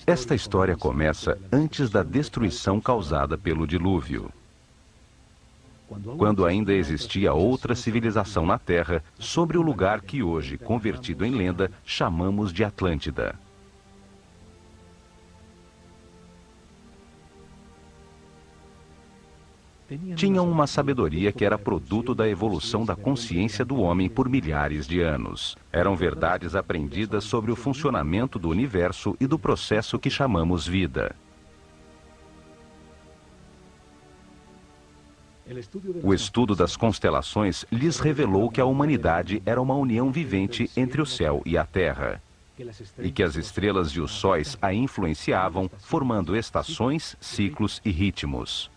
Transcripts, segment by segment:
Esta história começa antes da destruição causada pelo dilúvio. Quando ainda existia outra civilização na Terra, sobre o lugar que hoje, convertido em lenda, chamamos de Atlântida. Tinham uma sabedoria que era produto da evolução da consciência do homem por milhares de anos. Eram verdades aprendidas sobre o funcionamento do universo e do processo que chamamos vida. O estudo das constelações lhes revelou que a humanidade era uma união vivente entre o céu e a terra, e que as estrelas e os sóis a influenciavam, formando estações, ciclos e ritmos.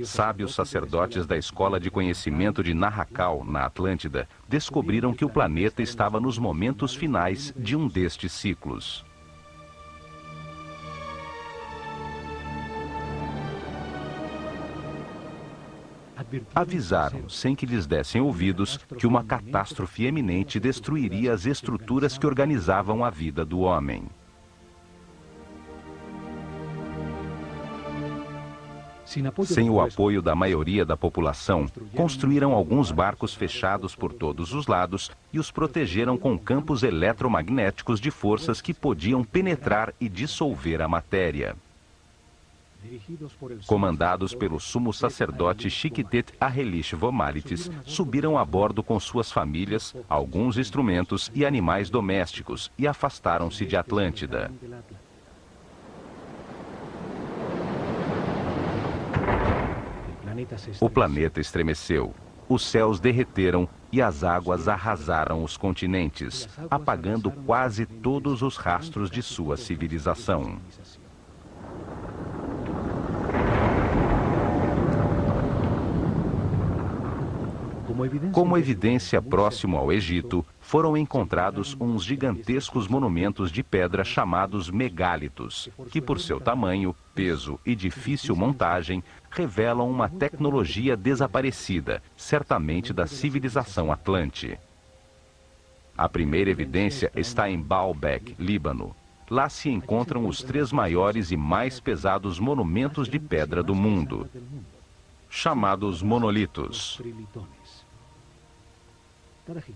Sábios sacerdotes da Escola de Conhecimento de Narrakal, na Atlântida, descobriram que o planeta estava nos momentos finais de um destes ciclos. Avisaram, sem que lhes dessem ouvidos, que uma catástrofe eminente destruiria as estruturas que organizavam a vida do homem. Sem o apoio da maioria da população, construíram alguns barcos fechados por todos os lados e os protegeram com campos eletromagnéticos de forças que podiam penetrar e dissolver a matéria. Comandados pelo sumo sacerdote Chiquitet Arelish Vomalitis, subiram a bordo com suas famílias, alguns instrumentos e animais domésticos e afastaram-se de Atlântida. O planeta estremeceu, os céus derreteram e as águas arrasaram os continentes, apagando quase todos os rastros de sua civilização. Como evidência próximo ao Egito, foram encontrados uns gigantescos monumentos de pedra chamados megálitos, que por seu tamanho, peso e difícil montagem, revelam uma tecnologia desaparecida, certamente da civilização Atlante. A primeira evidência está em Baalbek, Líbano. Lá se encontram os 3 maiores e mais pesados monumentos de pedra do mundo, chamados monolitos.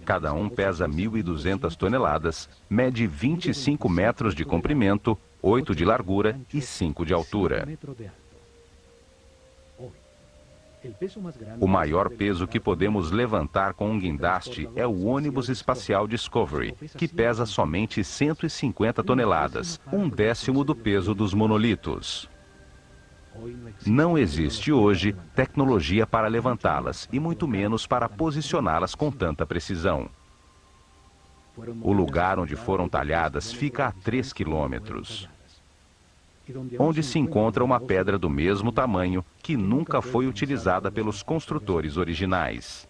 Cada um pesa 1.200 toneladas, mede 25 metros de comprimento, 8 de largura e 5 de altura. O maior peso que podemos levantar com um guindaste é o ônibus espacial Discovery, que pesa somente 150 toneladas, 1/10 do peso dos monolitos. Não existe hoje tecnologia para levantá-las e muito menos para posicioná-las com tanta precisão. O lugar onde foram talhadas fica a 3 quilômetros, onde se encontra uma pedra do mesmo tamanho que nunca foi utilizada pelos construtores originais.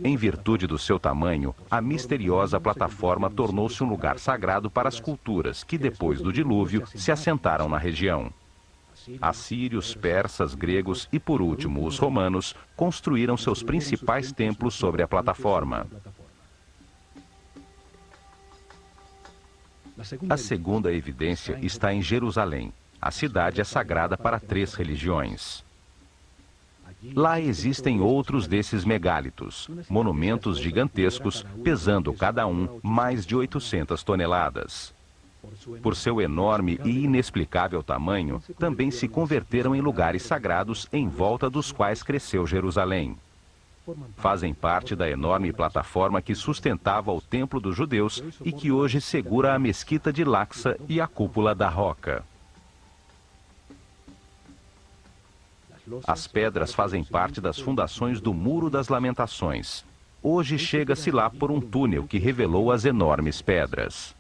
Em virtude do seu tamanho, a misteriosa plataforma tornou-se um lugar sagrado para as culturas que, depois do dilúvio, se assentaram na região. Assírios, persas, gregos e, por último, os romanos construíram seus principais templos sobre a plataforma. A segunda evidência está em Jerusalém. A cidade é sagrada para 3 religiões. Lá existem outros desses megálitos, monumentos gigantescos, pesando cada um mais de 800 toneladas. Por seu enorme e inexplicável tamanho, também se converteram em lugares sagrados em volta dos quais cresceu Jerusalém. Fazem parte da enorme plataforma que sustentava o templo dos judeus e que hoje segura a mesquita de Al-Aqsa e a cúpula da Roca. As pedras fazem parte das fundações do Muro das Lamentações. Hoje chega-se lá por um túnel que revelou as enormes pedras.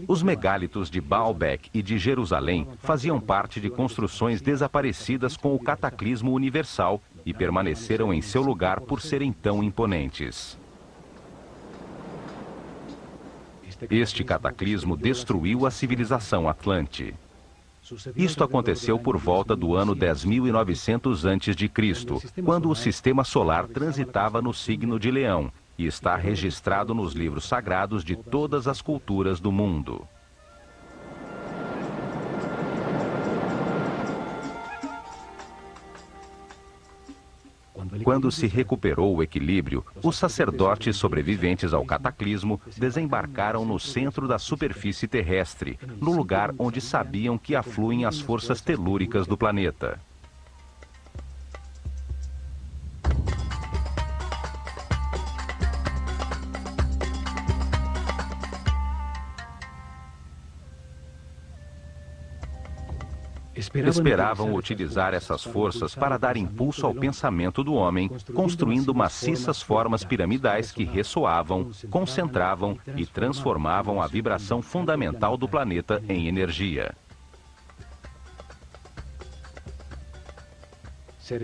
Os megálitos de Baalbek e de Jerusalém faziam parte de construções desaparecidas com o cataclismo universal e permaneceram em seu lugar por serem tão imponentes. Este cataclismo destruiu a civilização Atlante. Isto aconteceu por volta do ano 10.900 a.C., quando o sistema solar transitava no signo de Leão, e está registrado nos livros sagrados de todas as culturas do mundo. Quando se recuperou o equilíbrio, os sacerdotes sobreviventes ao cataclismo desembarcaram no centro da superfície terrestre, no lugar onde sabiam que afluem as forças telúricas do planeta. Esperavam utilizar essas forças para dar impulso ao pensamento do homem, construindo maciças formas piramidais que ressoavam, concentravam e transformavam a vibração fundamental do planeta em energia.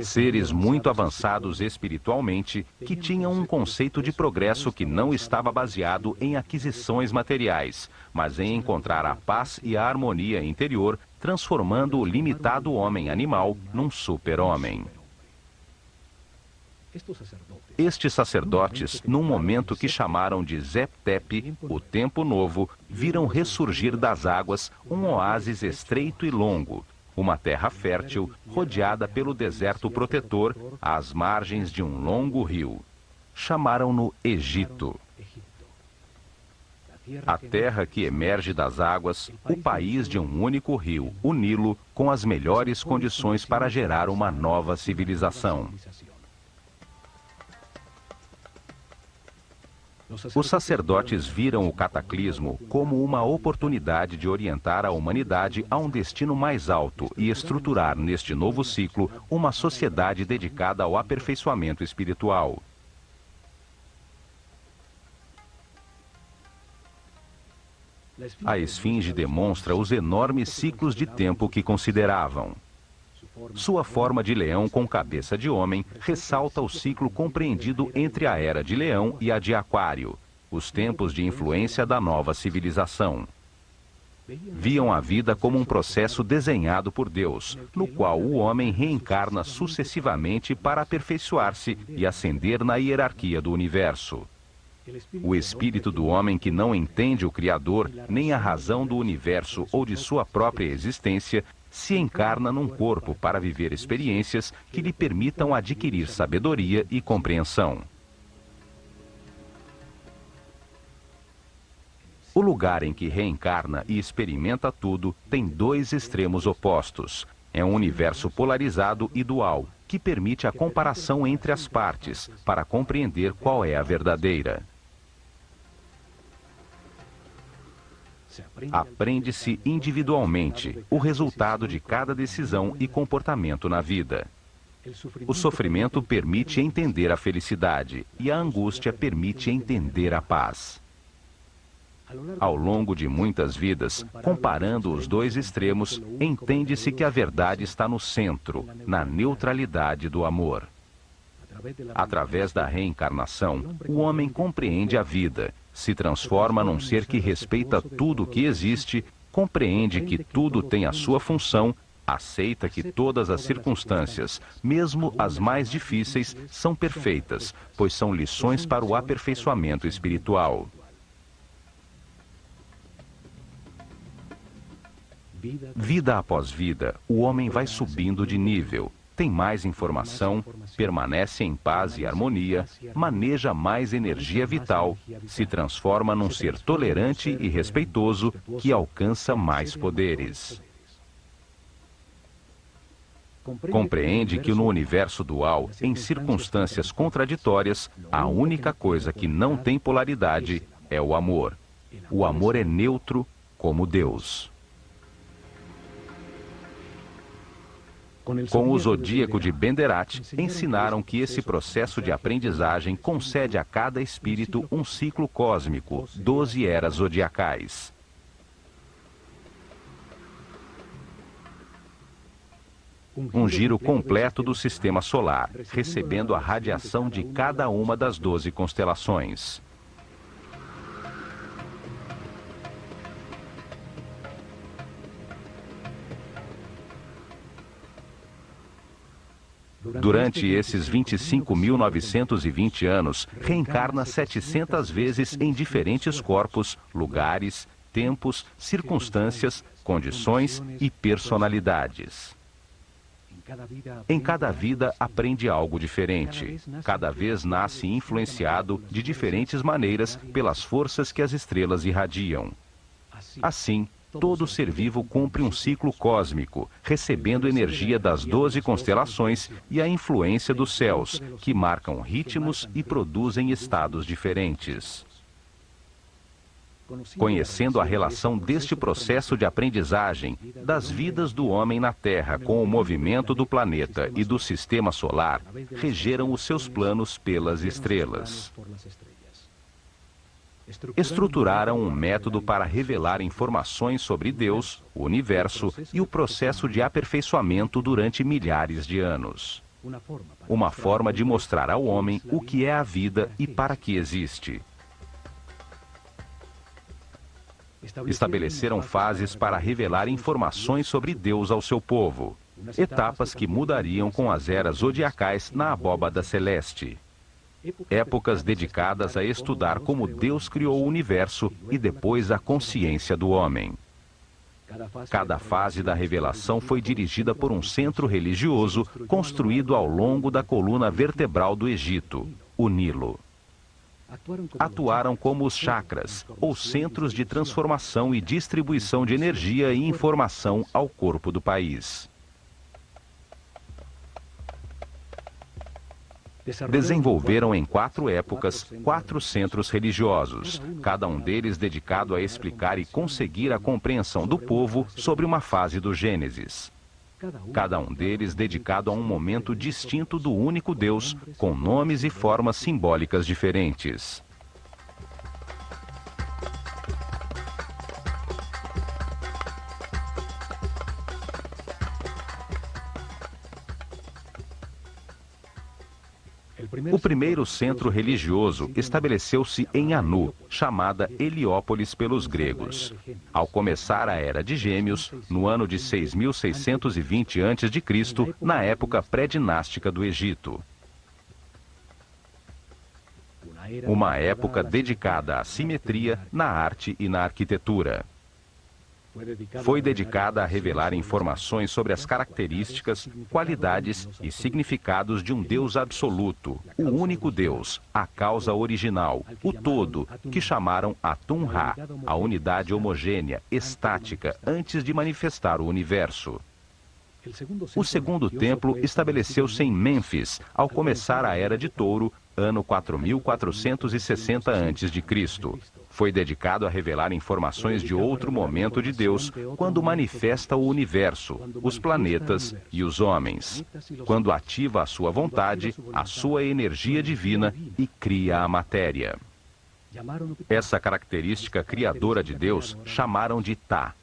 Seres muito avançados espiritualmente, que tinham um conceito de progresso que não estava baseado em aquisições materiais, mas em encontrar a paz e a harmonia interior, transformando o limitado homem animal num super-homem. Estes sacerdotes, num momento que chamaram de Zep-Tep, o Tempo Novo, viram ressurgir das águas um oásis estreito e longo, uma terra fértil, rodeada pelo deserto protetor, às margens de um longo rio. Chamaram-no Egito. A terra que emerge das águas, o país de um único rio, o Nilo, com as melhores condições para gerar uma nova civilização. Os sacerdotes viram o cataclismo como uma oportunidade de orientar a humanidade a um destino mais alto e estruturar neste novo ciclo uma sociedade dedicada ao aperfeiçoamento espiritual. A esfinge demonstra os enormes ciclos de tempo que consideravam. Sua forma de leão com cabeça de homem ressalta o ciclo compreendido entre a Era de Leão e a de Aquário, os tempos de influência da nova civilização. Viam a vida como um processo desenhado por Deus, no qual o homem reencarna sucessivamente para aperfeiçoar-se e ascender na hierarquia do universo. O espírito do homem que não entende o Criador, nem a razão do universo ou de sua própria existência, se encarna num corpo para viver experiências que lhe permitam adquirir sabedoria e compreensão. O lugar em que reencarna e experimenta tudo tem dois extremos opostos. É um universo polarizado e dual, que permite a comparação entre as partes, para compreender qual é a verdadeira. Aprende-se individualmente o resultado de cada decisão e comportamento na vida. O sofrimento permite entender a felicidade e a angústia permite entender a paz. Ao longo de muitas vidas, comparando os dois extremos, entende-se que a verdade está no centro, na neutralidade do amor. Através da reencarnação, o homem compreende a vida, se transforma num ser que respeita tudo o que existe, compreende que tudo tem a sua função, aceita que todas as circunstâncias, mesmo as mais difíceis, são perfeitas, pois são lições para o aperfeiçoamento espiritual. Vida após vida, o homem vai subindo de nível, tem mais informação, permanece em paz e harmonia, maneja mais energia vital, se transforma num ser tolerante e respeitoso que alcança mais poderes. Compreende que no universo dual, em circunstâncias contraditórias, a única coisa que não tem polaridade é o amor. O amor é neutro como Deus. Com o Zodíaco de Benderat, ensinaram que esse processo de aprendizagem concede a cada espírito um ciclo cósmico, 12 eras zodiacais. Um giro completo do sistema solar, recebendo a radiação de cada uma das 12 constelações. Durante esses 25.920 anos, reencarna 700 vezes em diferentes corpos, lugares, tempos, circunstâncias, condições e personalidades. Em cada vida aprende algo diferente. Cada vez nasce influenciado de diferentes maneiras pelas forças que as estrelas irradiam. Assim, todo ser vivo cumpre um ciclo cósmico, recebendo energia das 12 constelações e a influência dos céus, que marcam ritmos e produzem estados diferentes. Conhecendo a relação deste processo de aprendizagem das vidas do homem na Terra com o movimento do planeta e do sistema solar, regeram os seus planos pelas estrelas. Estruturaram um método para revelar informações sobre Deus, o universo e o processo de aperfeiçoamento durante milhares de anos. Uma forma de mostrar ao homem o que é a vida e para que existe. Estabeleceram fases para revelar informações sobre Deus ao seu povo. Etapas que mudariam com as eras zodiacais na abóbada celeste. Épocas dedicadas a estudar como Deus criou o universo e depois a consciência do homem. Cada fase da revelação foi dirigida por um centro religioso construído ao longo da coluna vertebral do Egito, o Nilo. Atuaram como os chakras, ou centros de transformação e distribuição de energia e informação ao corpo do país. Desenvolveram em 4 épocas 4 centros religiosos, cada um deles dedicado a explicar e conseguir a compreensão do povo sobre uma fase do Gênesis. Cada um deles dedicado a um momento distinto do único Deus, com nomes e formas simbólicas diferentes. O primeiro centro religioso estabeleceu-se em Anu, chamada Heliópolis pelos gregos. Ao começar a Era de Gêmeos, no ano de 6.620 a.C., na época pré-dinástica do Egito. Uma época dedicada à simetria na arte e na arquitetura. Foi dedicada a revelar informações sobre as características, qualidades e significados de um Deus absoluto, o único Deus, a causa original, o todo, que chamaram Atum-Ra, a unidade homogênea, estática, antes de manifestar o universo. O segundo templo estabeleceu-se em Mênfis, ao começar a Era de Touro, ano 4.460 a.C. Foi dedicado a revelar informações de outro momento de Deus, quando manifesta o universo, os planetas e os homens, quando ativa a sua vontade, a sua energia divina e cria a matéria. Essa característica criadora de Deus chamaram de Tá.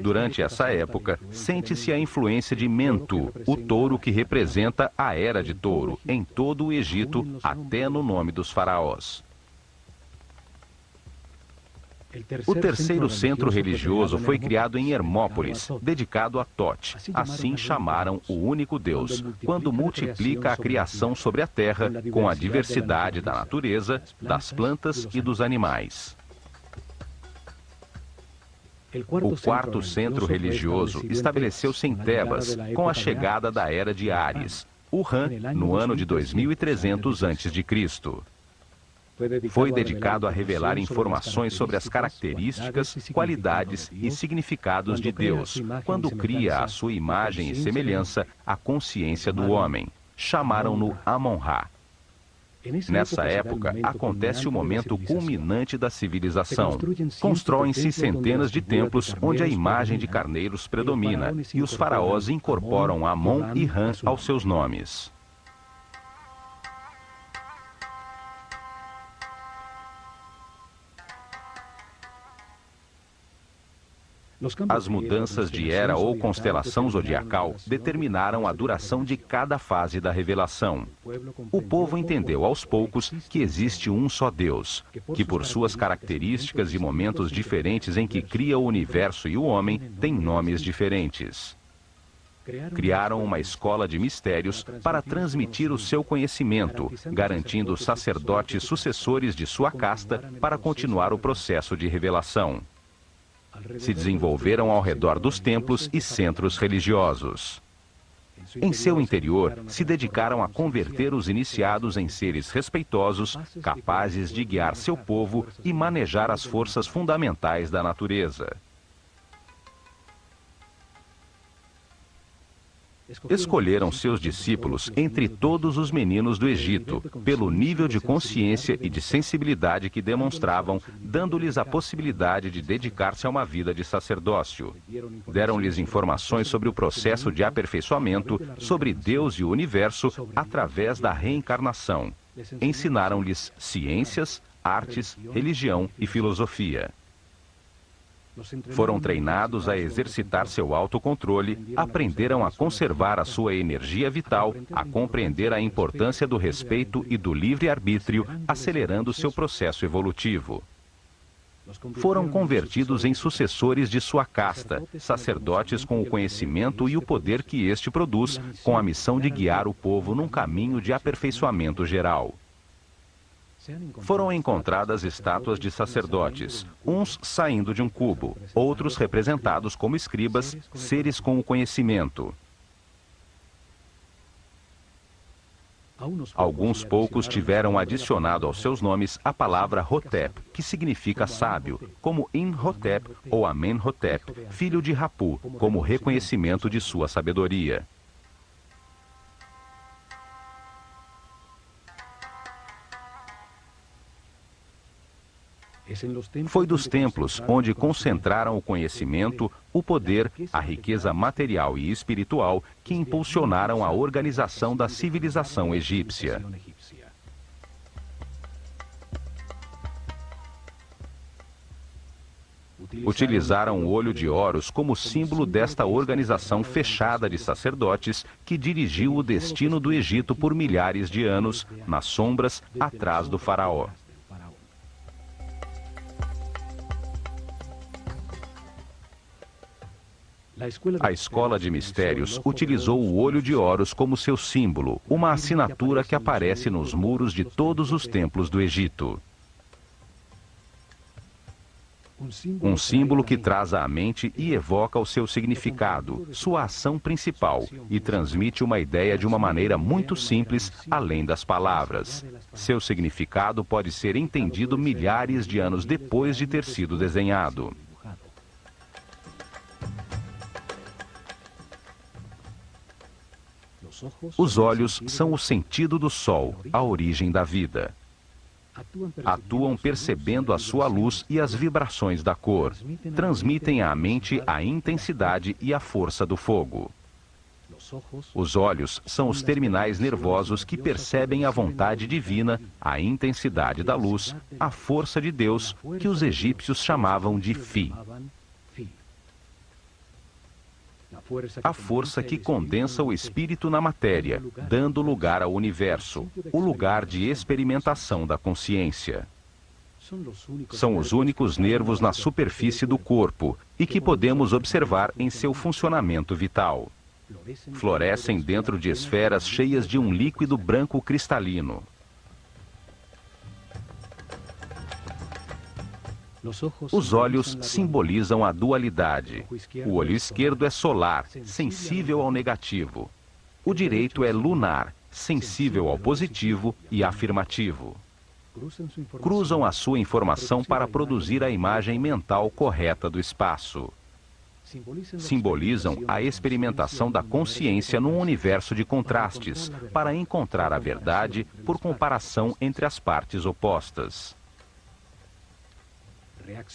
Durante essa época, sente-se a influência de Mentu, o touro que representa a Era de Touro, em todo o Egito, até no nome dos faraós. O terceiro centro religioso foi criado em Hermópolis, dedicado a Tote. Assim chamaram o único Deus, quando multiplica a criação sobre a terra com a diversidade da natureza, das plantas e dos animais. O quarto centro religioso estabeleceu-se em Tebas, com a chegada da Era de Áries, o Ram, no ano de 2300 a.C. Foi dedicado a revelar informações sobre as características, qualidades e significados de Deus, quando cria a sua imagem e semelhança a consciência do homem. Chamaram-no Amon-Ra. Nessa época, acontece o momento culminante da civilização. Constroem-se centenas de templos onde a imagem de carneiros predomina e os faraós incorporam Amon e Ram aos seus nomes. As mudanças de era ou constelação zodiacal determinaram a duração de cada fase da revelação. O povo entendeu aos poucos que existe um só Deus, que por suas características e momentos diferentes em que cria o universo e o homem, tem nomes diferentes. Criaram uma escola de mistérios para transmitir o seu conhecimento, garantindo sacerdotes sucessores de sua casta para continuar o processo de revelação. Se desenvolveram ao redor dos templos e centros religiosos. Em seu interior, se dedicaram a converter os iniciados em seres respeitosos, capazes de guiar seu povo e manejar as forças fundamentais da natureza. Escolheram seus discípulos entre todos os meninos do Egito, pelo nível de consciência e de sensibilidade que demonstravam, dando-lhes a possibilidade de dedicar-se a uma vida de sacerdócio. Deram-lhes informações sobre o processo de aperfeiçoamento, sobre Deus e o universo, através da reencarnação. Ensinaram-lhes ciências, artes, religião e filosofia. Foram treinados a exercitar seu autocontrole, aprenderam a conservar a sua energia vital, a compreender a importância do respeito e do livre-arbítrio, acelerando seu processo evolutivo. Foram convertidos em sucessores de sua casta, sacerdotes com o conhecimento e o poder que este produz, com a missão de guiar o povo num caminho de aperfeiçoamento geral. Foram encontradas estátuas de sacerdotes, uns saindo de um cubo, outros representados como escribas, seres com o conhecimento. Alguns poucos tiveram adicionado aos seus nomes a palavra Hotep, que significa sábio, como Imhotep ou Amenhotep, filho de Rapu, como reconhecimento de sua sabedoria. Foi dos templos onde concentraram o conhecimento, o poder, a riqueza material e espiritual que impulsionaram a organização da civilização egípcia. Utilizaram o olho de Horus como símbolo desta organização fechada de sacerdotes que dirigiu o destino do Egito por milhares de anos, nas sombras, atrás do faraó. A escola de mistérios utilizou o olho de Horus como seu símbolo, uma assinatura que aparece nos muros de todos os templos do Egito. Um símbolo que traz à mente e evoca o seu significado, sua ação principal, e transmite uma ideia de uma maneira muito simples, além das palavras. Seu significado pode ser entendido milhares de anos depois de ter sido desenhado. Os olhos são o sentido do sol, a origem da vida. Atuam percebendo a sua luz e as vibrações da cor. Transmitem à mente a intensidade e a força do fogo. Os olhos são os terminais nervosos que percebem a vontade divina, a intensidade da luz, a força de Deus, que os egípcios chamavam de Fi. A força que condensa o espírito na matéria, dando lugar ao universo, o lugar de experimentação da consciência. São os únicos nervos na superfície do corpo e que podemos observar em seu funcionamento vital. Florescem dentro de esferas cheias de um líquido branco cristalino. Os olhos simbolizam a dualidade. O olho esquerdo é solar, sensível ao negativo. O direito é lunar, sensível ao positivo e afirmativo. Cruzam a sua informação para produzir a imagem mental correta do espaço. Simbolizam a experimentação da consciência num universo de contrastes, para encontrar a verdade por comparação entre as partes opostas.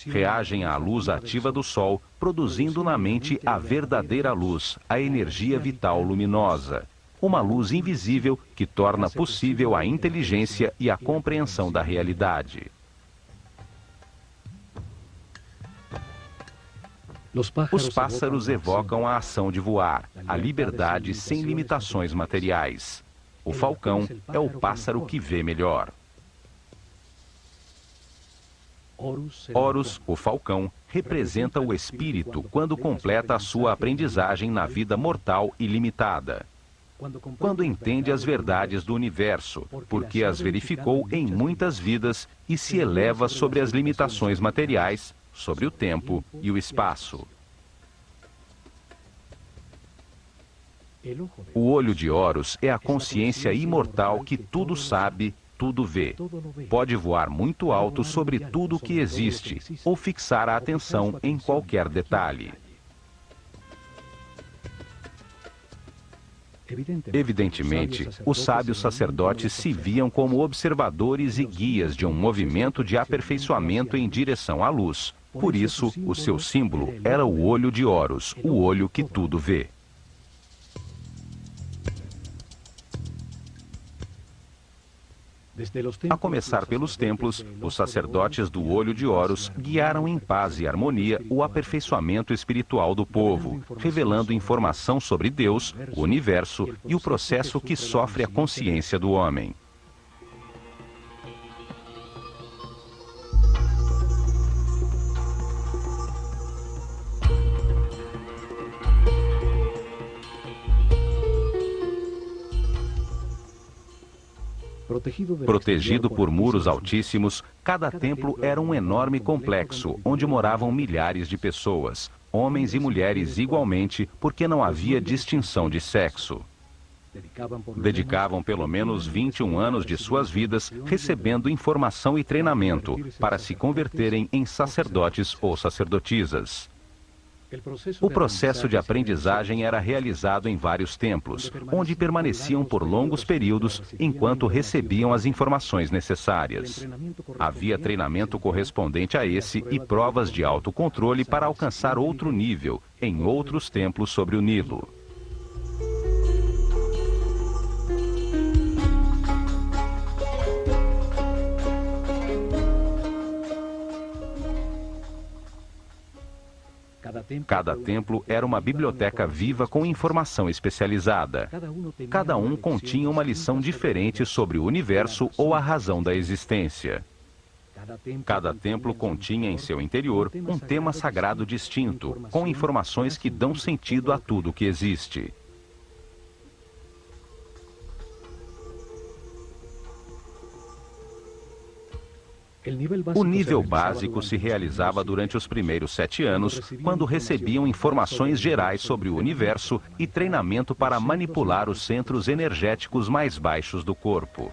Reagem à luz ativa do Sol, produzindo na mente a verdadeira luz, a energia vital luminosa. Uma luz invisível que torna possível a inteligência e a compreensão da realidade. Os pássaros evocam a ação de voar, a liberdade sem limitações materiais. O falcão é o pássaro que vê melhor. Horus, o falcão, representa o espírito quando completa a sua aprendizagem na vida mortal e limitada. Quando entende as verdades do universo, porque as verificou em muitas vidas e se eleva sobre as limitações materiais, sobre o tempo e o espaço. O olho de Horus é a consciência imortal que tudo sabe, tudo vê. Pode voar muito alto sobre tudo o que existe, ou fixar a atenção em qualquer detalhe. Evidentemente, os sábios sacerdotes se viam como observadores e guias de um movimento de aperfeiçoamento em direção à luz. Por isso, o seu símbolo era o olho de Horus, o olho que tudo vê. A começar pelos templos, os sacerdotes do olho de Horus guiaram em paz e harmonia o aperfeiçoamento espiritual do povo, revelando informação sobre Deus, o universo e o processo que sofre a consciência do homem. Protegido por muros altíssimos, cada templo era um enorme complexo, onde moravam milhares de pessoas, homens e mulheres igualmente, porque não havia distinção de sexo. Dedicavam pelo menos 21 anos de suas vidas recebendo informação e treinamento para se converterem em sacerdotes ou sacerdotisas. O processo de aprendizagem era realizado em vários templos, onde permaneciam por longos períodos enquanto recebiam as informações necessárias. Havia treinamento correspondente a esse e provas de autocontrole para alcançar outro nível em outros templos sobre o Nilo. Cada templo era uma biblioteca viva com informação especializada. Cada um continha uma lição diferente sobre o universo ou a razão da existência. Cada templo continha em seu interior um tema sagrado distinto, com informações que dão sentido a tudo que existe. O nível básico se realizava durante os primeiros 7 anos, quando recebiam informações gerais sobre o universo e treinamento para manipular os centros energéticos mais baixos do corpo.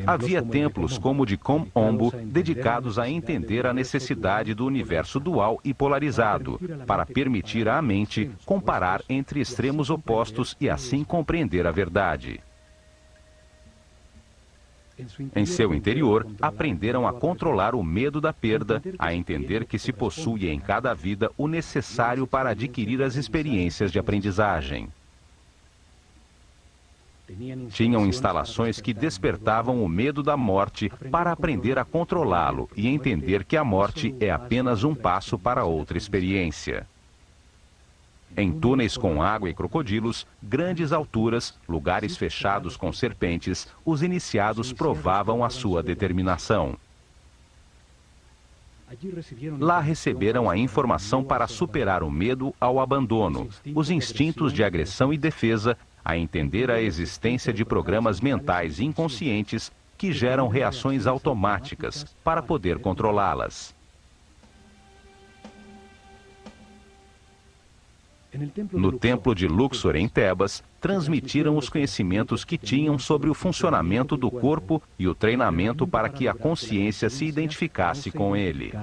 Havia templos como o de Kom Ombo, dedicados a entender a necessidade do universo dual e polarizado, para permitir à mente comparar entre extremos opostos e assim compreender a verdade. Em seu interior, aprenderam a controlar o medo da perda, a entender que se possui em cada vida o necessário para adquirir as experiências de aprendizagem. Tinham instalações que despertavam o medo da morte para aprender a controlá-lo e entender que a morte é apenas um passo para outra experiência. Em túneis com água e crocodilos, grandes alturas, lugares fechados com serpentes, os iniciados provavam a sua determinação. Lá receberam a informação para superar o medo ao abandono, os instintos de agressão e defesa, a entender a existência de programas mentais inconscientes que geram reações automáticas para poder controlá-las. No templo de Luxor, em Tebas, transmitiram os conhecimentos que tinham sobre o funcionamento do corpo e o treinamento para que a consciência se identificasse com ele.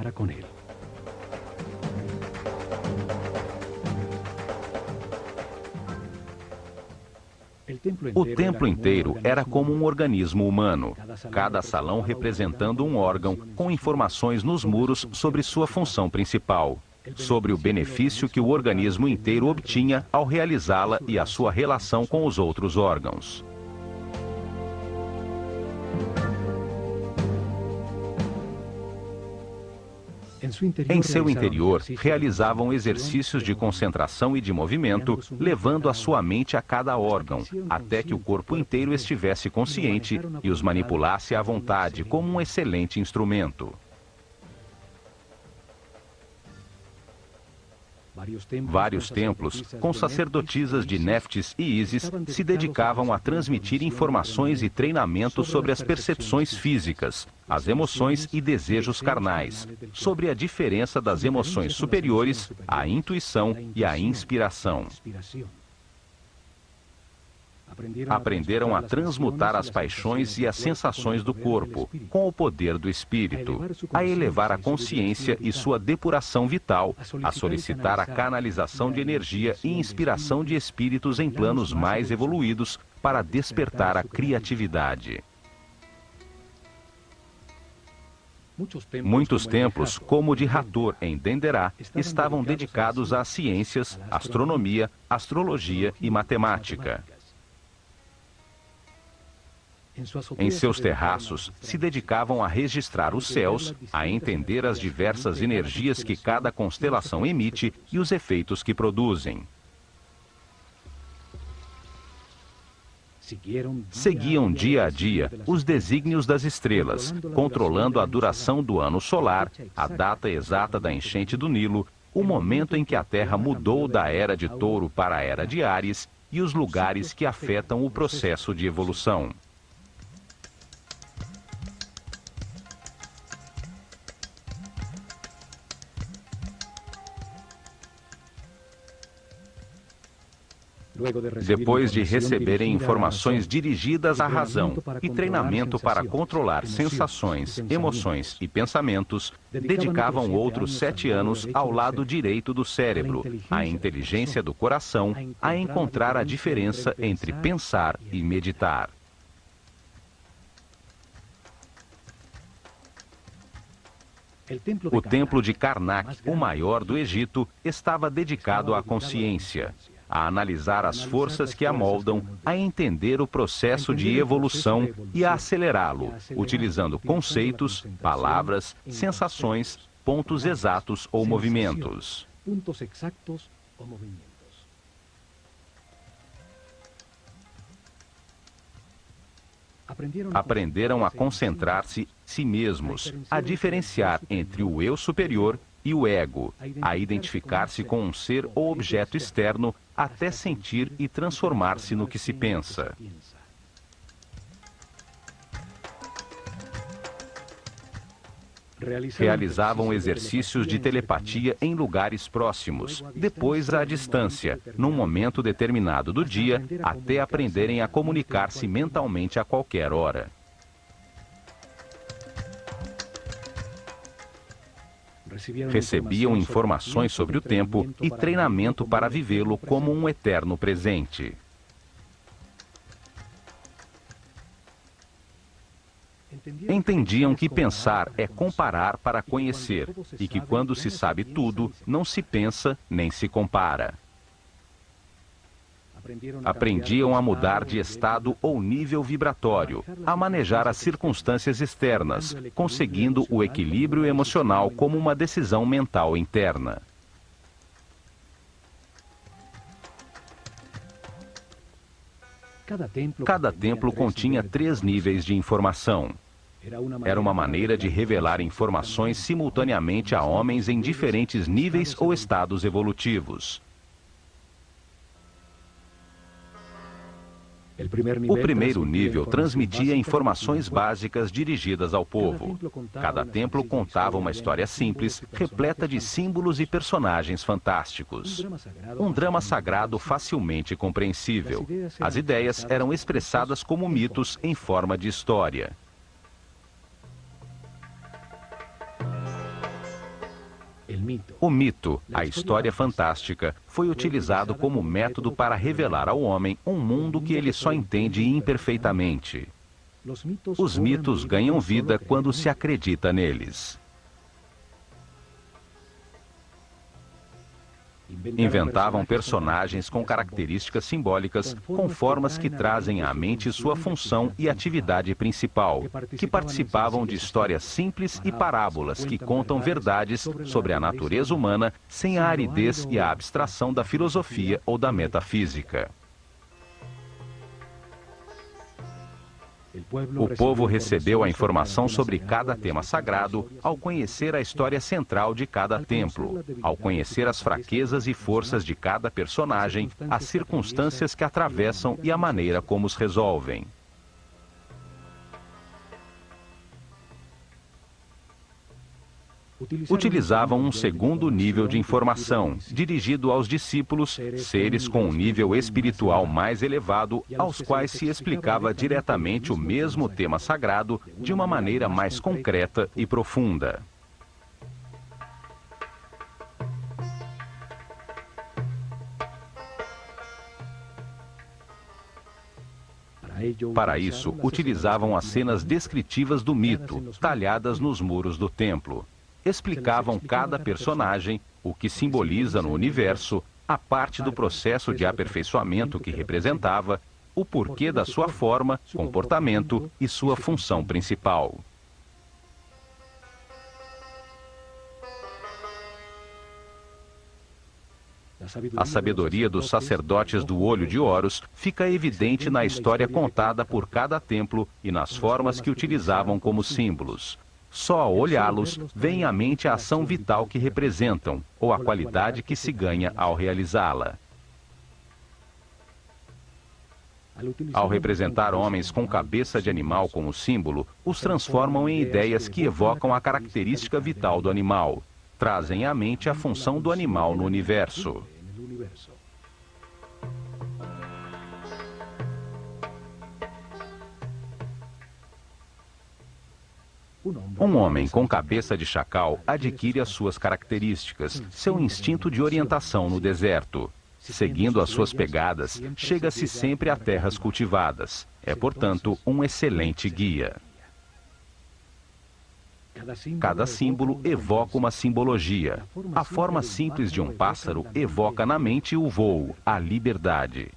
O templo inteiro era como um organismo humano, cada salão representando um órgão com informações nos muros sobre sua função principal, sobre o benefício que o organismo inteiro obtinha ao realizá-la e a sua relação com os outros órgãos. Em seu interior, realizavam exercícios de concentração e de movimento, levando a sua mente a cada órgão, até que o corpo inteiro estivesse consciente e os manipulasse à vontade, como um excelente instrumento. Vários templos, com sacerdotisas de Néftis e Ísis, se dedicavam a transmitir informações e treinamento sobre as percepções físicas, as emoções e desejos carnais, sobre a diferença das emoções superiores, a intuição e a inspiração. Aprenderam a transmutar as paixões e as sensações do corpo, com o poder do espírito, a elevar a consciência e sua depuração vital, a solicitar a canalização de energia e inspiração de espíritos em planos mais evoluídos para despertar a criatividade. Muitos templos, como o de Hathor, em Denderá, estavam dedicados às ciências, astronomia, astrologia e matemática. Em seus terraços, se dedicavam a registrar os céus, a entender as diversas energias que cada constelação emite e os efeitos que produzem. Seguiam dia a dia os desígnios das estrelas, controlando a duração do ano solar, a data exata da enchente do Nilo, o momento em que a Terra mudou da era de Touro para a era de Áries e os lugares que afetam o processo de evolução. Depois de receberem informações dirigidas à razão e treinamento para controlar sensações, emoções e pensamentos, dedicavam outros 7 anos ao lado direito do cérebro, à inteligência do coração, a encontrar a diferença entre pensar e meditar. O templo de Karnak, o maior do Egito, estava dedicado à consciência, a analisar as forças que a moldam, a entender o processo de evolução e a acelerá-lo, utilizando conceitos, palavras, sensações, pontos exatos ou movimentos. Aprenderam a concentrar-se si mesmos, a diferenciar entre o eu superior e o ego, a identificar-se com um ser ou objeto externo até sentir e transformar-se no que se pensa. Realizavam exercícios de telepatia em lugares próximos, depois à distância, num momento determinado do dia, até aprenderem a comunicar-se mentalmente a qualquer hora. Recebiam informações sobre o tempo e treinamento para vivê-lo como um eterno presente. Entendiam que pensar é comparar para conhecer e que quando se sabe tudo, não se pensa nem se compara. Aprendiam a mudar de estado ou nível vibratório, a manejar as circunstâncias externas, conseguindo o equilíbrio emocional como uma decisão mental interna. Cada templo continha 3 níveis de informação. Era uma maneira de revelar informações simultaneamente a homens em diferentes níveis ou estados evolutivos. O primeiro nível transmitia informações básicas dirigidas ao povo. Cada templo contava uma história simples, repleta de símbolos e personagens fantásticos. Um drama sagrado facilmente compreensível. As ideias eram expressadas como mitos em forma de história. O mito, a história fantástica, foi utilizado como método para revelar ao homem um mundo que ele só entende imperfeitamente. Os mitos ganham vida quando se acredita neles. Inventavam personagens com características simbólicas, com formas que trazem à mente sua função e atividade principal, que participavam de histórias simples e parábolas que contam verdades sobre a natureza humana sem a aridez e a abstração da filosofia ou da metafísica. O povo recebeu a informação sobre cada tema sagrado ao conhecer a história central de cada templo, ao conhecer as fraquezas e forças de cada personagem, as circunstâncias que atravessam e a maneira como os resolvem. Utilizavam um segundo nível de informação, dirigido aos discípulos, seres com um nível espiritual mais elevado, aos quais se explicava diretamente o mesmo tema sagrado de uma maneira mais concreta e profunda. Para isso, utilizavam as cenas descritivas do mito, talhadas nos muros do templo. Explicavam cada personagem, o que simboliza no universo, a parte do processo de aperfeiçoamento que representava, o porquê da sua forma, comportamento e sua função principal. A sabedoria dos sacerdotes do Olho de Horus fica evidente na história contada por cada templo e nas formas que utilizavam como símbolos. Só ao olhá-los, vem à mente a ação vital que representam, ou a qualidade que se ganha ao realizá-la. Ao representar homens com cabeça de animal como símbolo, os transformam em ideias que evocam a característica vital do animal. Trazem à mente a função do animal no universo. Um homem com cabeça de chacal adquire as suas características, seu instinto de orientação no deserto. Seguindo as suas pegadas, chega-se sempre a terras cultivadas. É, portanto, um excelente guia. Cada símbolo evoca uma simbologia. A forma simples de um pássaro evoca na mente o voo, a liberdade.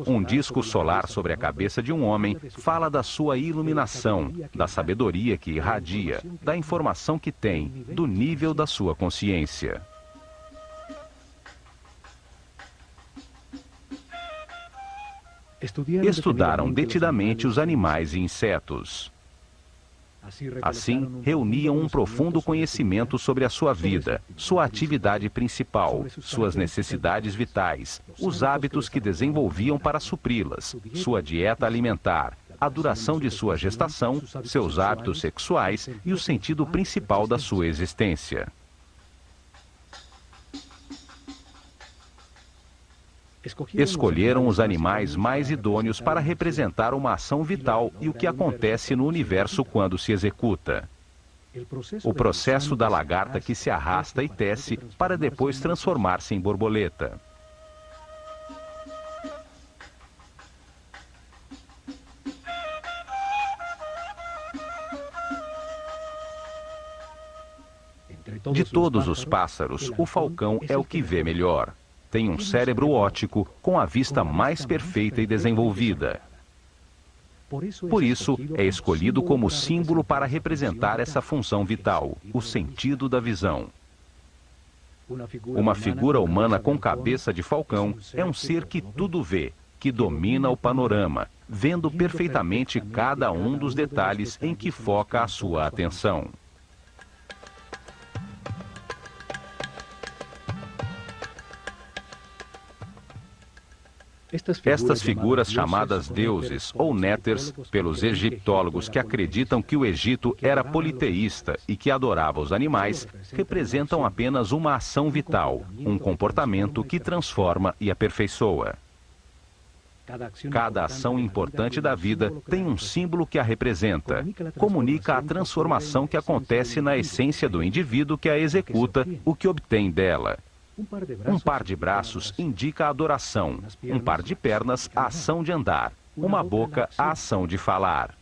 Um disco solar sobre a cabeça de um homem fala da sua iluminação, da sabedoria que irradia, da informação que tem, do nível da sua consciência. Estudaram detidamente os animais e insetos. Assim, reuniam um profundo conhecimento sobre a sua vida, sua atividade principal, suas necessidades vitais, os hábitos que desenvolviam para supri-las, sua dieta alimentar, a duração de sua gestação, seus hábitos sexuais e o sentido principal da sua existência. Escolheram os animais mais idôneos para representar uma ação vital e o que acontece no universo quando se executa. O processo da lagarta que se arrasta e tece para depois transformar-se em borboleta. De todos os pássaros, o falcão é o que vê melhor. Tem um cérebro óptico com a vista mais perfeita e desenvolvida. Por isso, é escolhido como símbolo para representar essa função vital, o sentido da visão. Uma figura humana com cabeça de falcão é um ser que tudo vê, que domina o panorama, vendo perfeitamente cada um dos detalhes em que foca a sua atenção. Estas figuras chamadas deuses ou néters pelos egiptólogos que acreditam que o Egito era politeísta e que adorava os animais, representam apenas uma ação vital, um comportamento que transforma e aperfeiçoa. Cada ação importante da vida tem um símbolo que a representa, comunica a transformação que acontece na essência do indivíduo que a executa, o que obtém dela. Um par de braços indica a adoração, um par de pernas a ação de andar, uma boca a ação de falar.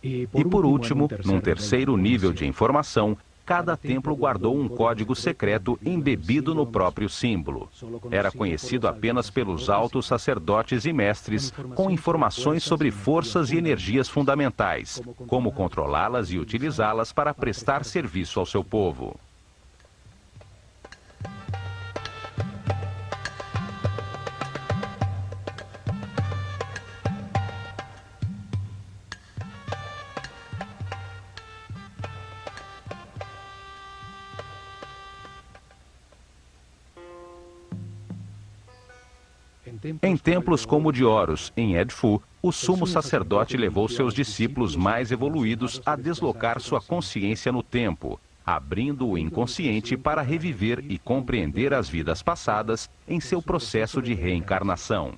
E por último, num terceiro nível de informação, cada templo guardou um código secreto embebido no próprio símbolo. Era conhecido apenas pelos altos sacerdotes e mestres, com informações sobre forças e energias fundamentais, como controlá-las e utilizá-las para prestar serviço ao seu povo. Em templos como o de Horus, em Edfu, o sumo sacerdote levou seus discípulos mais evoluídos a deslocar sua consciência no tempo, abrindo o inconsciente para reviver e compreender as vidas passadas em seu processo de reencarnação.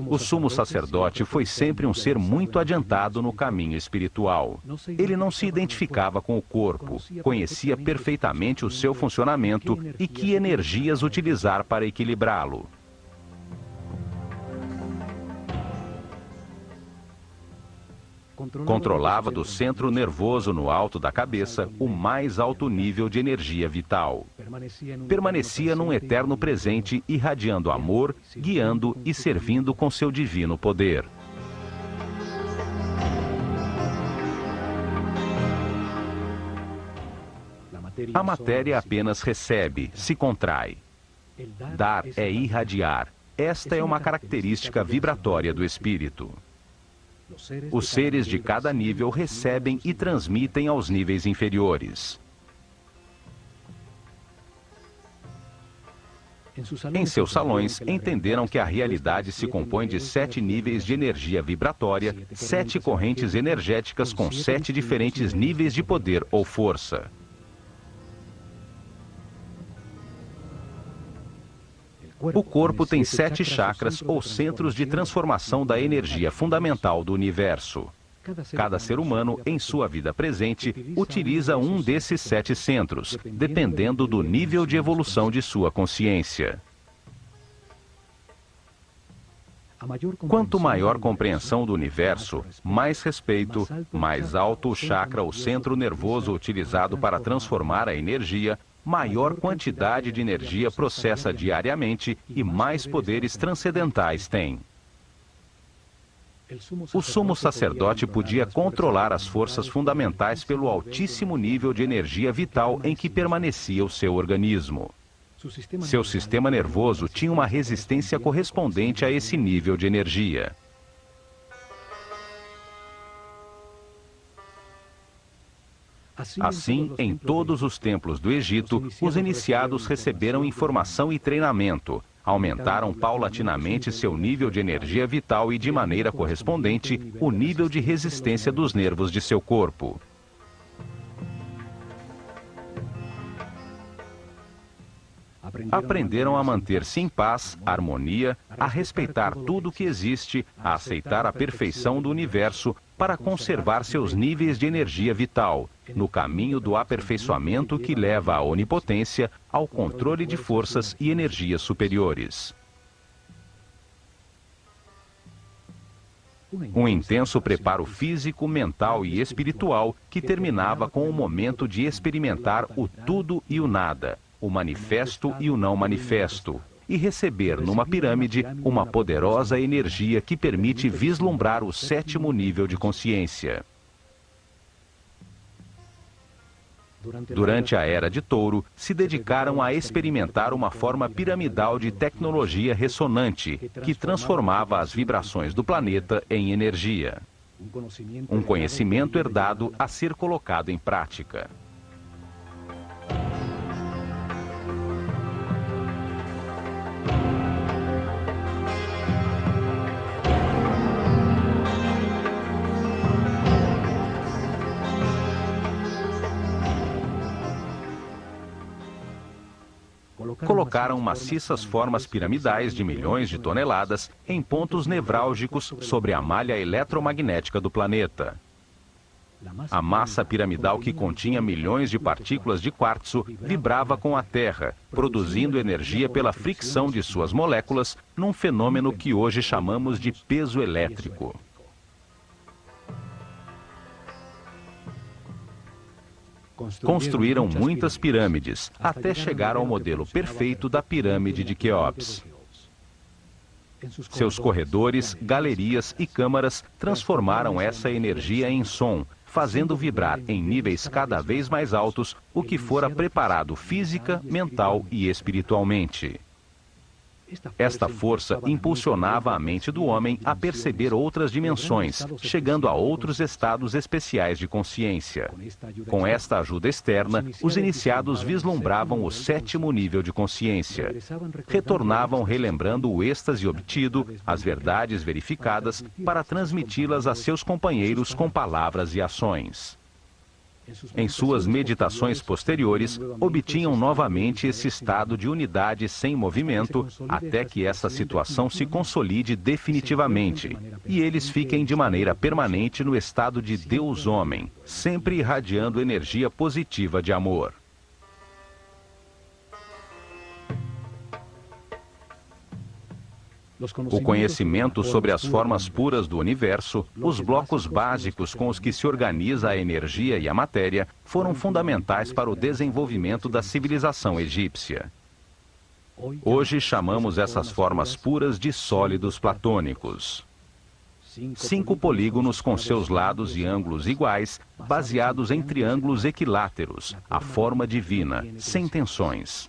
O sumo sacerdote foi sempre um ser muito adiantado no caminho espiritual. Ele não se identificava com o corpo, conhecia perfeitamente o seu funcionamento e que energias utilizar para equilibrá-lo. Controlava do centro nervoso no alto da cabeça o mais alto nível de energia vital. Permanecia num eterno presente, irradiando amor, guiando e servindo com seu divino poder. A matéria apenas recebe, se contrai. Dar é irradiar. Esta é uma característica vibratória do espírito. Os seres de cada nível recebem e transmitem aos níveis inferiores. Em seus salões, entenderam que a realidade se compõe de 7 níveis de energia vibratória, 7 correntes energéticas com 7 diferentes níveis de poder ou força. O corpo tem 7 chakras ou centros de transformação da energia fundamental do universo. Cada ser humano, em sua vida presente, utiliza um desses 7 centros, dependendo do nível de evolução de sua consciência. Quanto maior compreensão do universo, mais respeito, mais alto o chakra ou centro nervoso utilizado para transformar a energia, maior quantidade de energia processa diariamente e mais poderes transcendentais tem. O sumo sacerdote podia controlar as forças fundamentais pelo altíssimo nível de energia vital em que permanecia o seu organismo. Seu sistema nervoso tinha uma resistência correspondente a esse nível de energia. Assim, em todos os templos do Egito, os iniciados receberam informação e treinamento, aumentaram paulatinamente seu nível de energia vital e, de maneira correspondente, o nível de resistência dos nervos de seu corpo. Aprenderam a manter-se em paz, harmonia, a respeitar tudo o que existe, a aceitar a perfeição do universo, para conservar seus níveis de energia vital, no caminho do aperfeiçoamento que leva à onipotência, ao controle de forças e energias superiores. Um intenso preparo físico, mental e espiritual que terminava com o momento de experimentar o tudo e o nada, o manifesto e o não manifesto, e receber numa pirâmide uma poderosa energia que permite vislumbrar o 7º nível de consciência. Durante a Era de Touro, se dedicaram a experimentar uma forma piramidal de tecnologia ressonante, que transformava as vibrações do planeta em energia. Um conhecimento herdado a ser colocado em prática. Colocaram maciças formas piramidais de milhões de toneladas em pontos nevrálgicos sobre a malha eletromagnética do planeta. A massa piramidal, que continha milhões de partículas de quartzo, vibrava com a Terra, produzindo energia pela fricção de suas moléculas, num fenômeno que hoje chamamos de peso elétrico. Construíram muitas pirâmides, até chegar ao modelo perfeito da pirâmide de Quéops. Seus corredores, galerias e câmaras transformaram essa energia em som, fazendo vibrar em níveis cada vez mais altos o que fora preparado física, mental e espiritualmente. Esta força impulsionava a mente do homem a perceber outras dimensões, chegando a outros estados especiais de consciência. Com esta ajuda externa, os iniciados vislumbravam o sétimo nível de consciência. Retornavam relembrando o êxtase obtido, as verdades verificadas, para transmiti-las a seus companheiros com palavras e ações. Em suas meditações posteriores, obtinham novamente esse estado de unidade sem movimento, até que essa situação se consolide definitivamente, e eles fiquem de maneira permanente no estado de Deus-Homem, sempre irradiando energia positiva de amor. O conhecimento sobre as formas puras do universo, os blocos básicos com os que se organiza a energia e a matéria, foram fundamentais para o desenvolvimento da civilização egípcia. Hoje chamamos essas formas puras de sólidos platônicos. 5 polígonos com seus lados e ângulos iguais, baseados em triângulos equiláteros, a forma divina, sem tensões.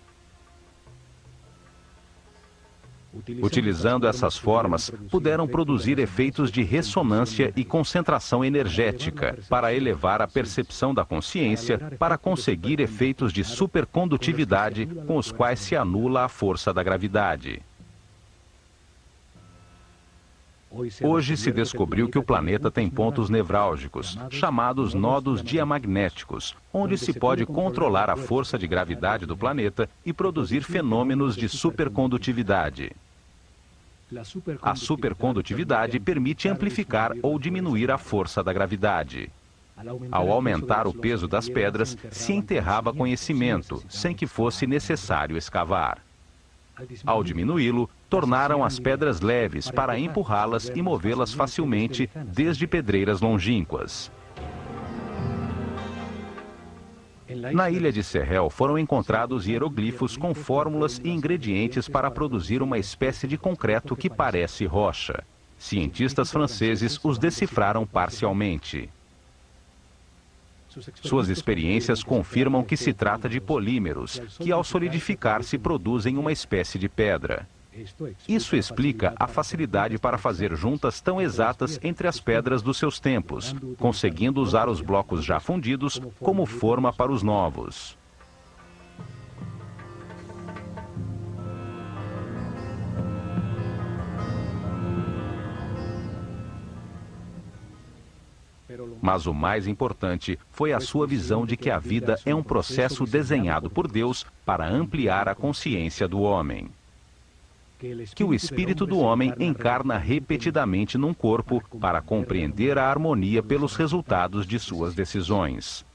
Utilizando essas formas, puderam produzir efeitos de ressonância e concentração energética para elevar a percepção da consciência, para conseguir efeitos de supercondutividade com os quais se anula a força da gravidade. Hoje se descobriu que o planeta tem pontos nevrálgicos, chamados nodos diamagnéticos, onde se pode controlar a força de gravidade do planeta e produzir fenômenos de supercondutividade. A supercondutividade permite amplificar ou diminuir a força da gravidade. Ao aumentar o peso das pedras, se enterrava conhecimento, sem que fosse necessário escavar. Ao diminuí-lo, tornaram as pedras leves para empurrá-las e movê-las facilmente desde pedreiras longínquas. Na ilha de Sehel foram encontrados hieroglifos com fórmulas e ingredientes para produzir uma espécie de concreto que parece rocha. Cientistas franceses os decifraram parcialmente. Suas experiências confirmam que se trata de polímeros, que ao solidificar-se produzem uma espécie de pedra. Isso explica a facilidade para fazer juntas tão exatas entre as pedras dos seus tempos, conseguindo usar os blocos já fundidos como forma para os novos. Mas o mais importante foi a sua visão de que a vida é um processo desenhado por Deus para ampliar a consciência do homem. Que o espírito do homem encarna repetidamente num corpo para compreender a harmonia pelos resultados de suas decisões.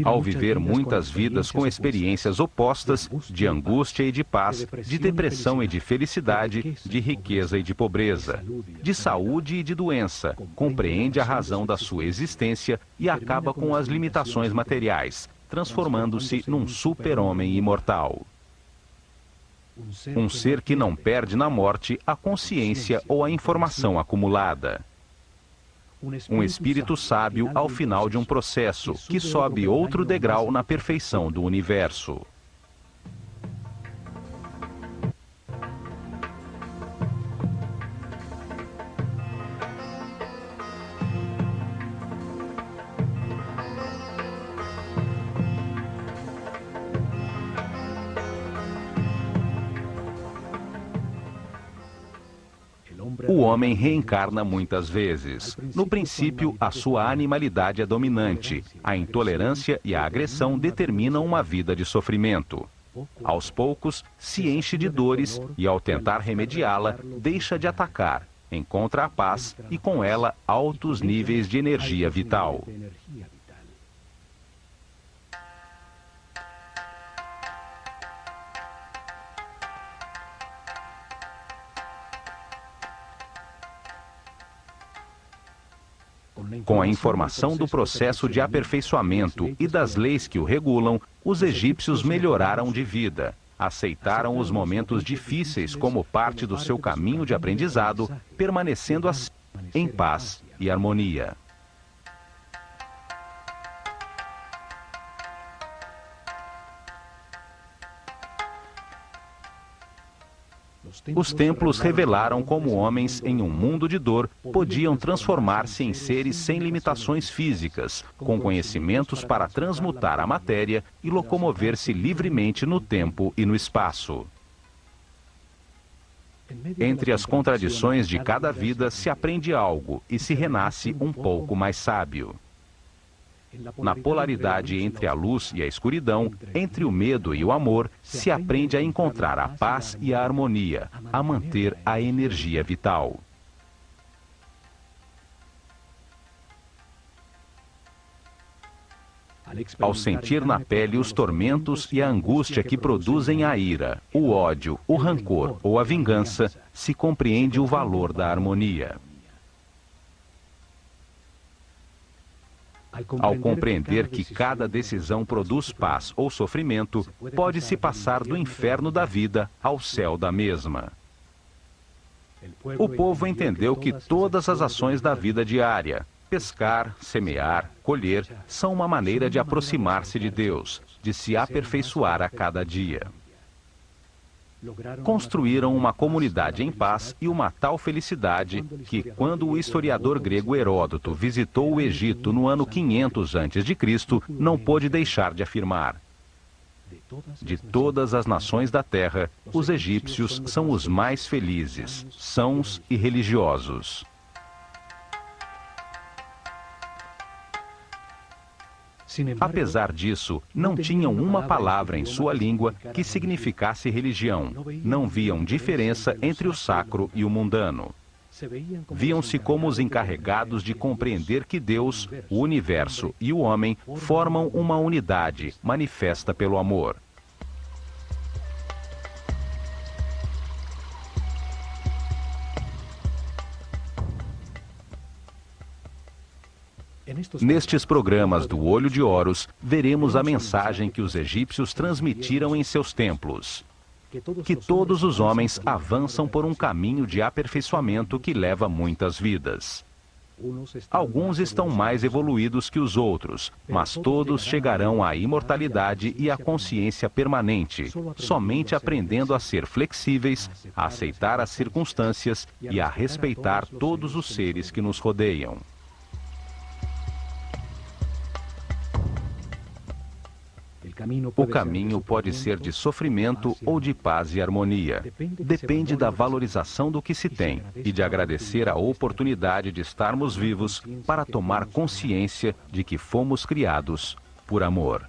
Ao viver muitas vidas com experiências opostas, de angústia e de paz, de depressão e de felicidade, de riqueza e de pobreza, de saúde e de doença, compreende a razão da sua existência e acaba com as limitações materiais, transformando-se num super-homem imortal. Um ser que não perde na morte a consciência ou a informação acumulada. Um espírito sábio ao final de um processo, que sobe outro degrau na perfeição do universo. O homem reencarna muitas vezes. No princípio, a sua animalidade é dominante. A intolerância e a agressão determinam uma vida de sofrimento. Aos poucos, se enche de dores e, ao tentar remediá-la, deixa de atacar, encontra a paz e, com ela, altos níveis de energia vital. Com a informação do processo de aperfeiçoamento e das leis que o regulam, os egípcios melhoraram de vida. Aceitaram os momentos difíceis como parte do seu caminho de aprendizado, permanecendo assim, em paz e harmonia. Os templos revelaram como homens em um mundo de dor podiam transformar-se em seres sem limitações físicas, com conhecimentos para transmutar a matéria e locomover-se livremente no tempo e no espaço. Entre as contradições de cada vida se aprende algo e se renasce um pouco mais sábio. Na polaridade entre a luz e a escuridão, entre o medo e o amor, se aprende a encontrar a paz e a harmonia, a manter a energia vital. Ao sentir na pele os tormentos e a angústia que produzem a ira, o ódio, o rancor ou a vingança, se compreende o valor da harmonia. Ao compreender que cada decisão produz paz ou sofrimento, pode-se passar do inferno da vida ao céu da mesma. O povo entendeu que todas as ações da vida diária, pescar, semear, colher, são uma maneira de aproximar-se de Deus, de se aperfeiçoar a cada dia. Construíram uma comunidade em paz e uma tal felicidade que, quando o historiador grego Heródoto visitou o Egito no ano 500 a.C., não pôde deixar de afirmar: de todas as nações da terra, os egípcios são os mais felizes, sãos e religiosos. Apesar disso, não tinham uma palavra em sua língua que significasse religião. Não viam diferença entre o sacro e o mundano. Viam-se como os encarregados de compreender que Deus, o universo e o homem formam uma unidade manifesta pelo amor. Nestes programas do Olho de Horus, veremos a mensagem que os egípcios transmitiram em seus templos: que todos os homens avançam por um caminho de aperfeiçoamento que leva muitas vidas. Alguns estão mais evoluídos que os outros, mas todos chegarão à imortalidade e à consciência permanente, somente aprendendo a ser flexíveis, a aceitar as circunstâncias e a respeitar todos os seres que nos rodeiam. O caminho pode ser de sofrimento ou de paz e harmonia. Depende da valorização do que se tem e de agradecer a oportunidade de estarmos vivos para tomar consciência de que fomos criados por amor.